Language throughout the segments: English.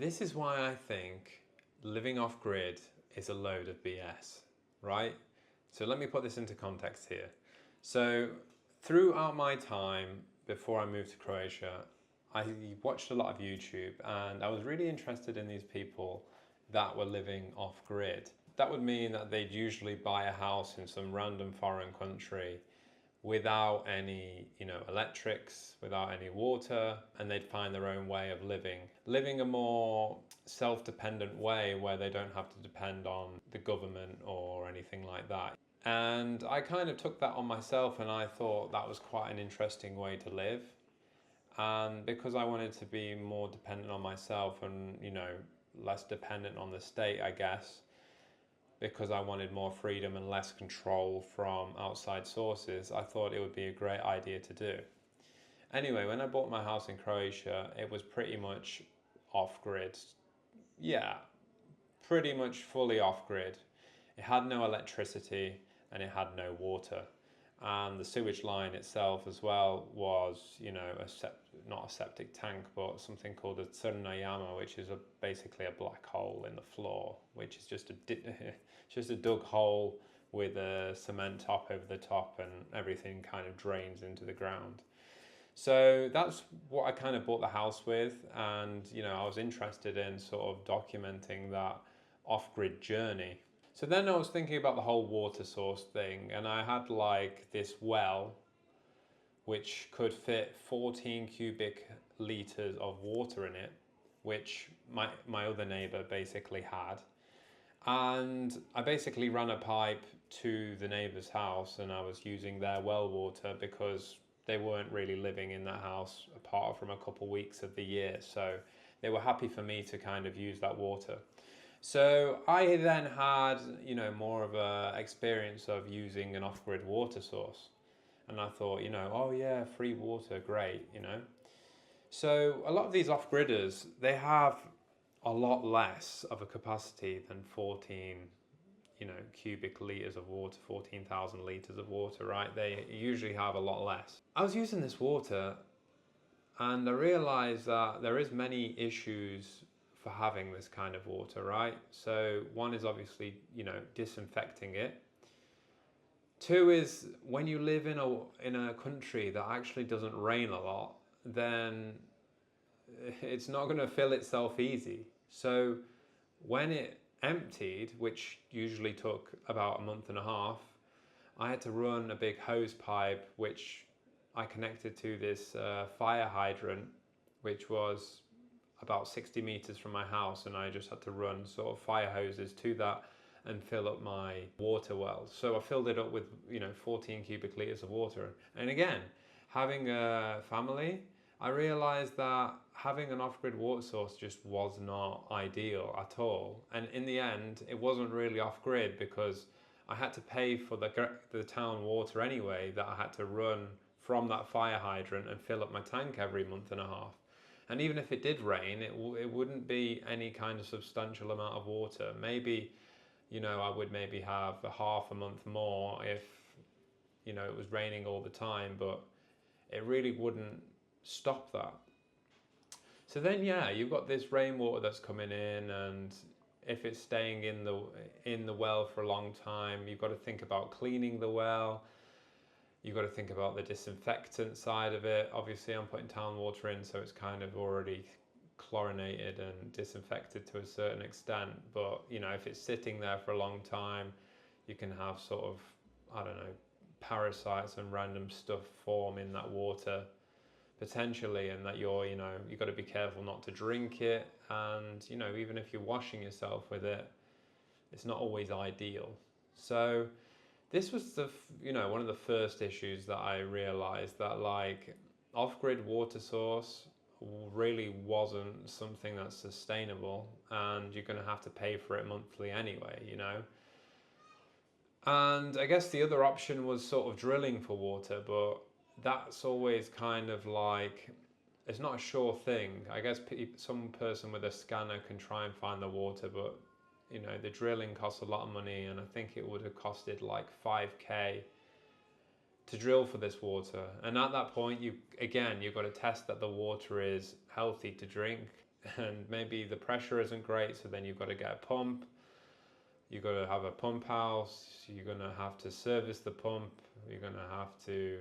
This is why I think living off grid is a load of BS, right? So let me put this into context here. So throughout my time before I moved to Croatia, I watched a lot of YouTube and I was really interested in these people that were living off grid. That would mean that they'd usually buy a house in some random foreign country without any, electrics, without any water, and they'd find their own way of living a more self-dependent way where they don't have to depend on the government or anything like that. And I kind of took that on myself and I thought that was quite an interesting way to live. And because I wanted to be more dependent on myself and, less dependent on the state, I guess, because I wanted more freedom and less control from outside sources, I thought it would be a great idea to do. Anyway, when I bought my house in Croatia, it was pretty much off-grid. Yeah, pretty much fully off-grid. It had no electricity and it had no water. And the sewage line itself as well was, not a septic tank, but something called a crna jama, which is basically a black hole in the floor, which is just a dug hole with a cement top over the top, and everything kind of drains into the ground. So that's what I kind of bought the house with, and I was interested in sort of documenting that off-grid journey. So then I was thinking about the whole water source thing, and I had like this well which could fit 14 cubic litres of water in it, which my other neighbour basically had. And I basically ran a pipe to the neighbour's house and I was using their well water because they weren't really living in that house apart from a couple of weeks of the year. So they were happy for me to kind of use that water. So I then had, more of a experience of using an off-grid water source. And I thought, oh yeah, free water, great, So a lot of these off-gridders, they have a lot less of a capacity than 14, cubic litres of water, 14,000 litres of water, right? They usually have a lot less. I was using this water and I realised that there is many issues for having this kind of water, right? So one is obviously, disinfecting it. Two is when you live in a country that actually doesn't rain a lot, then it's not going to fill itself easy. So when it emptied, which usually took about a month and a half, I had to run a big hose pipe, which I connected to this fire hydrant, which was about 60 meters from my house, and I just had to run sort of fire hoses to that and fill up my water well. So I filled it up with 14 cubic litres of water. And again, having a family, I realised that having an off-grid water source just was not ideal at all. And in the end, it wasn't really off-grid because I had to pay for the town water anyway that I had to run from that fire hydrant and fill up my tank every month and a half. And even if it did rain, it wouldn't be any kind of substantial amount of water. Maybe, I would maybe have a half a month more if, it was raining all the time, but it really wouldn't stop that. So then, yeah, you've got this rainwater that's coming in, and if it's staying in the well for a long time, you've got to think about cleaning the well. You've got to think about the disinfectant side of it. Obviously, I'm putting town water in, so it's kind of already chlorinated and disinfected to a certain extent. But, if it's sitting there for a long time, you can have sort of, I don't know, parasites and random stuff form in that water potentially, and that you've got to be careful not to drink it. And, even if you're washing yourself with it, it's not always ideal. So this was one of the first issues that I realized, that like off-grid water source really wasn't something that's sustainable, and you're going to have to pay for it monthly anyway, And I guess the other option was sort of drilling for water, but that's always kind of like, it's not a sure thing. I guess some person with a scanner can try and find the water, but the drilling costs a lot of money, and I think it would have costed like 5k to drill for this water. And at that point, you've got to test that the water is healthy to drink. and maybe the pressure isn't great, so then you've got to get a pump. You've got to have a pump house. You're going to have to service the pump. You're going to have to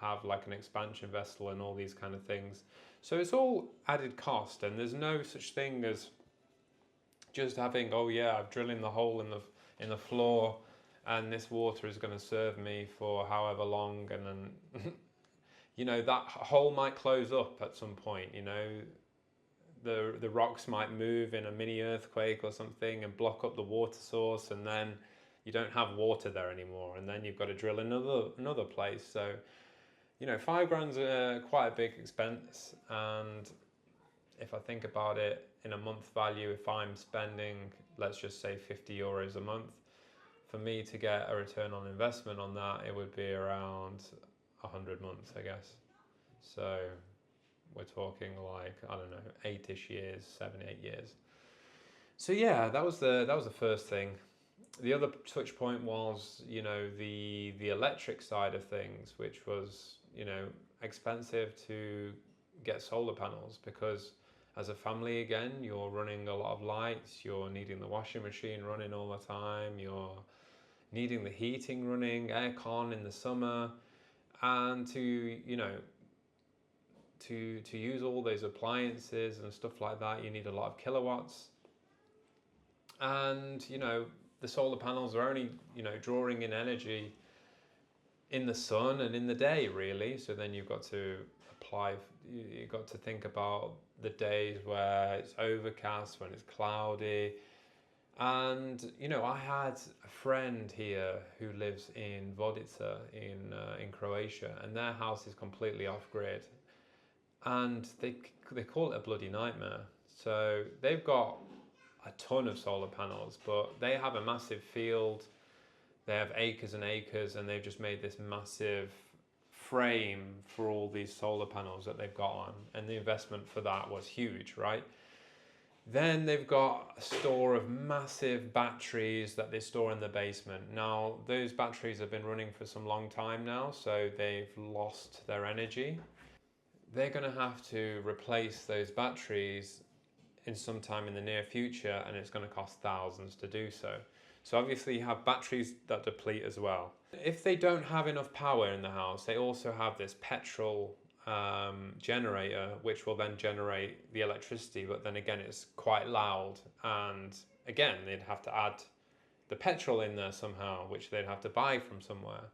have like an expansion vessel and all these kind of things. So it's all added cost, and there's no such thing as just having, oh yeah, I'm drilling the hole in the floor, and this water is going to serve me for however long, and then that hole might close up at some point. The rocks might move in a mini earthquake or something and block up the water source, and then you don't have water there anymore, and then you've got to drill another place. So £5,000's quite a big expense, and if I think about it in a month value, if I'm spending, let's just say €50 a month, for me to get a return on investment on that, it would be around 100 months, I guess. So we're talking like, I don't know, 8-ish years, 7, 8 years. So yeah, that was the first thing. The other touch point was, the electric side of things, which was, expensive to get solar panels, because as a family, again, you're running a lot of lights, you're needing the washing machine running all the time, you're needing the heating running, aircon in the summer, and to use all those appliances and stuff like that, you need a lot of kilowatts. And the solar panels are only drawing in energy in the sun and in the day, really. So then you've got to think about the days where it's overcast, when it's cloudy. And I had a friend here who lives in Vodica in Croatia, and their house is completely off grid, and they call it a bloody nightmare. So they've got a ton of solar panels, but they have a massive field. They have acres and acres, and they've just made this massive frame for all these solar panels that they've got on, and the investment for that was huge, right? Then they've got a store of massive batteries that they store in the basement. Now, those batteries have been running for some long time now, so they've lost their energy. They're going to have to replace those batteries in some time in the near future, and it's going to cost thousands to do so. So obviously you have batteries that deplete as well. If they don't have enough power in the house, they also have this petrol generator, which will then generate the electricity, but then again it's quite loud, and again they'd have to add the petrol in there somehow, which they'd have to buy from somewhere.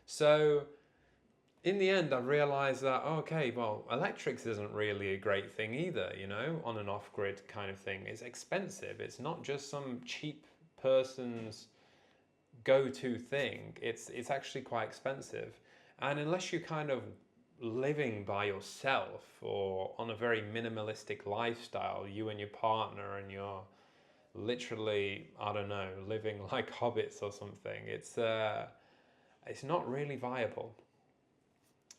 So in the end I realized that, okay, well, electrics isn't really a great thing either, on an off-grid kind of thing. It's expensive. It's not just some cheap person's go-to thing. It's actually quite expensive, and unless you kind of living by yourself or on a very minimalistic lifestyle, you and your partner, and you're literally, I don't know, living like hobbits or something, it's not really viable.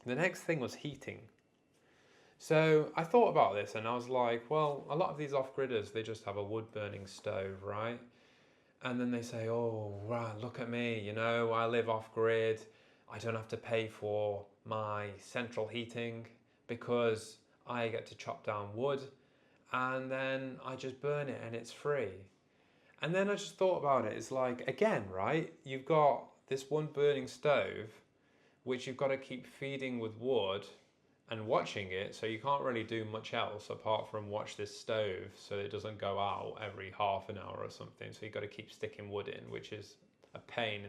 The next thing was heating. So I thought about this and I was like, well, a lot of these off-gridders, they just have a wood burning stove, right? And then they say, oh, wow, look at me, I live off-grid. I don't have to pay for my central heating because I get to chop down wood and then I just burn it and it's free. And then I just thought about it. It's like, again, right? You've got this one burning stove, which you've got to keep feeding with wood and watching it. So you can't really do much else apart from watch this stove so it doesn't go out every half an hour or something. So you've got to keep sticking wood in, which is a pain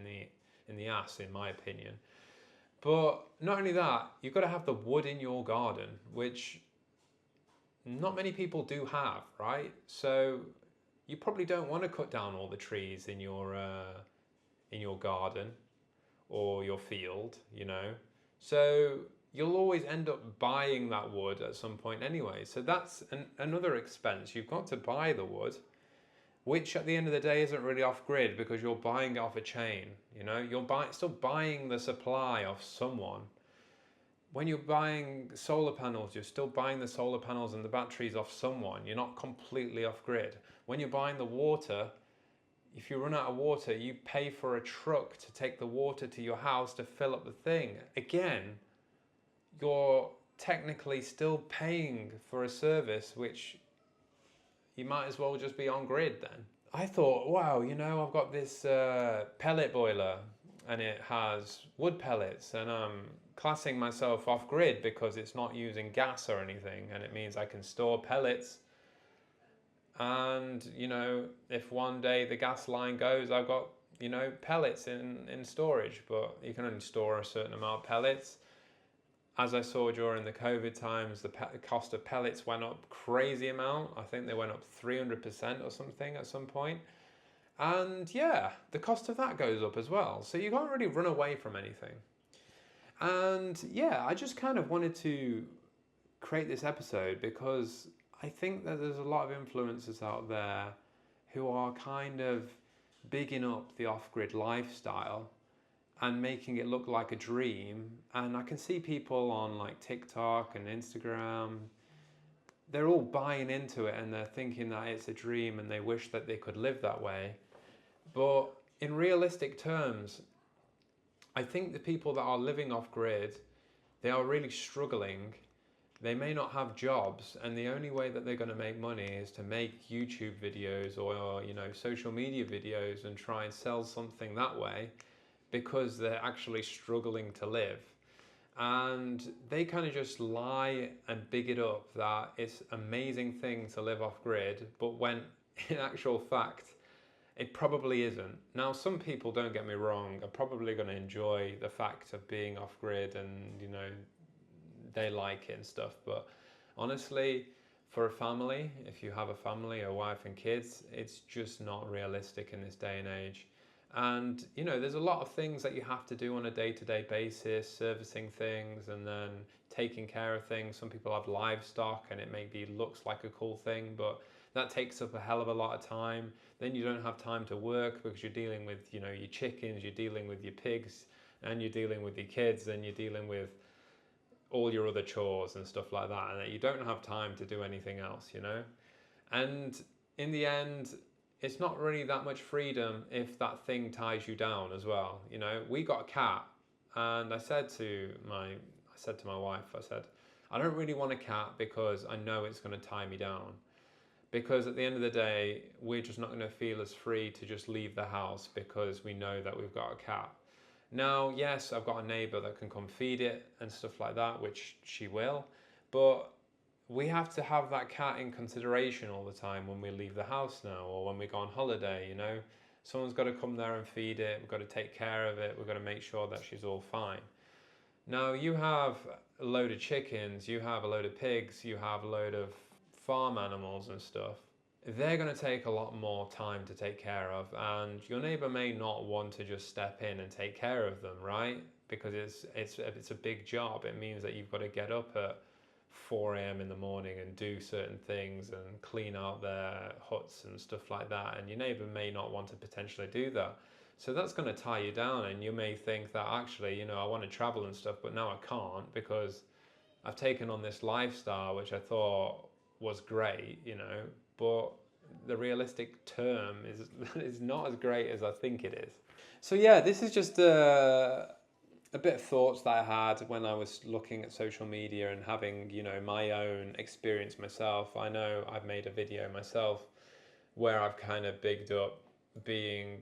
in the ass, in my opinion. But not only that, you've got to have the wood in your garden, which not many people do have, right? So you probably don't want to cut down all the trees in your garden or your field, So you'll always end up buying that wood at some point anyway. So that's another expense. You've got to buy the wood, which at the end of the day isn't really off-grid because you're buying it off a chain. You're still buying the supply off someone. When you're buying solar panels, you're still buying the solar panels and the batteries off someone. You're not completely off-grid. When you're buying the water, if you run out of water, you pay for a truck to take the water to your house to fill up the thing. Again, you're technically still paying for a service which you might as well just be on grid then. I thought, wow, I've got this pellet boiler and it has wood pellets, and I'm classing myself off grid because it's not using gas or anything, and it means I can store pellets. And if one day the gas line goes, I've got pellets in storage, but you can only store a certain amount of pellets. As I saw during the COVID times, the cost of pellets went up crazy amount. I think they went up 300% or something at some point. And yeah, the cost of that goes up as well. So you can't really run away from anything. And yeah, I just kind of wanted to create this episode because I think that there's a lot of influencers out there who are kind of bigging up the off-grid lifestyle and making it look like a dream. And I can see people on like TikTok and Instagram, they're all buying into it and they're thinking that it's a dream and they wish that they could live that way. But in realistic terms, I think the people that are living off grid, they are really struggling. They may not have jobs, and the only way that they're going to make money is to make YouTube videos or social media videos and try and sell something that way, because they're actually struggling to live. And they kind of just lie and big it up that it's an amazing thing to live off grid, but when in actual fact it probably isn't. Now, some people, don't get me wrong, are probably going to enjoy the fact of being off grid and they like it and stuff, but honestly, for a family, if you have a family, a wife and kids, it's just not realistic in this day and age. And there's a lot of things that you have to do on a day-to-day basis, servicing things and then taking care of things. Some people have livestock and it maybe looks like a cool thing, but that takes up a hell of a lot of time. Then you don't have time to work because you're dealing with your chickens, you're dealing with your pigs, and you're dealing with your kids, and you're dealing with all your other chores and stuff like that, and that you don't have time to do anything else, And in the end, it's not really that much freedom if that thing ties you down as well. We got a cat, and I said to my wife, I don't really want a cat because I know it's going to tie me down. Because at the end of the day, we're just not going to feel as free to just leave the house because we know that we've got a cat. Now, yes, I've got a neighbour that can come feed it and stuff like that, which she will, but we have to have that cat in consideration all the time when we leave the house now, or when we go on holiday, Someone's got to come there and feed it, we've got to take care of it, we've got to make sure that she's all fine. Now, you have a load of chickens, you have a load of pigs, you have a load of farm animals and stuff. They're going to take a lot more time to take care of, and your neighbor may not want to just step in and take care of them, right? Because it's a big job. It means that you've got to get up at 4 a.m. in the morning and do certain things and clean out their huts and stuff like that, and your neighbor may not want to potentially do that. So that's going to tie you down, and you may think that actually, I want to travel and stuff, but now I can't because I've taken on this lifestyle which I thought was great, but the realistic term is not as great as I think it is. So yeah, this is just a bit of thoughts that I had when I was looking at social media and having, my own experience myself. I know I've made a video myself where I've kind of bigged up being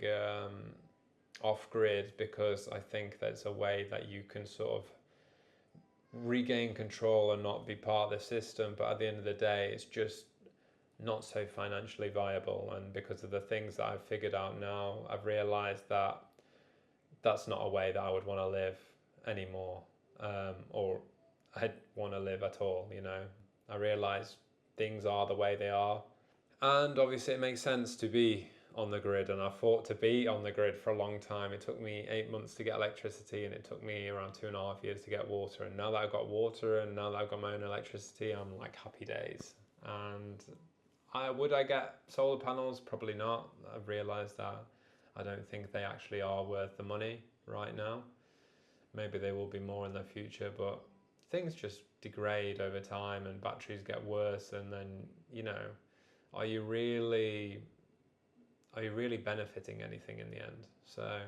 off-grid because I think that's a way that you can sort of regain control and not be part of the system, but at the end of the day it's just not so financially viable. And because of the things that I've figured out now, I've realized that that's not a way that I would want to live anymore, or I'd want to live at all. I realize things are the way they are, and obviously it makes sense to be on the grid, and I fought to be on the grid for a long time. It took me 8 months to get electricity, and it took me around 2.5 years to get water. And now that I've got water and now that I've got my own electricity, I'm like happy days. And would I get solar panels? Probably not. I've realised that I don't think they actually are worth the money right now. Maybe they will be more in the future, but things just degrade over time and batteries get worse, and then are you really benefiting anything in the end? So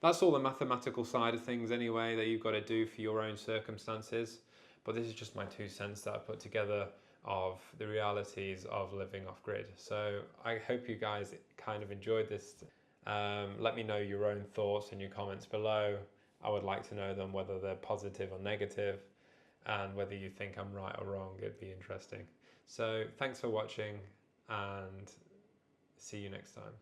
that's all the mathematical side of things anyway that you've got to do for your own circumstances. But this is just my 2 cents that I put together of the realities of living off grid. So I hope you guys kind of enjoyed this. Let me know your own thoughts in your comments below. I would like to know them, whether they're positive or negative, and whether you think I'm right or wrong. It'd be interesting. So thanks for watching, and see you next time.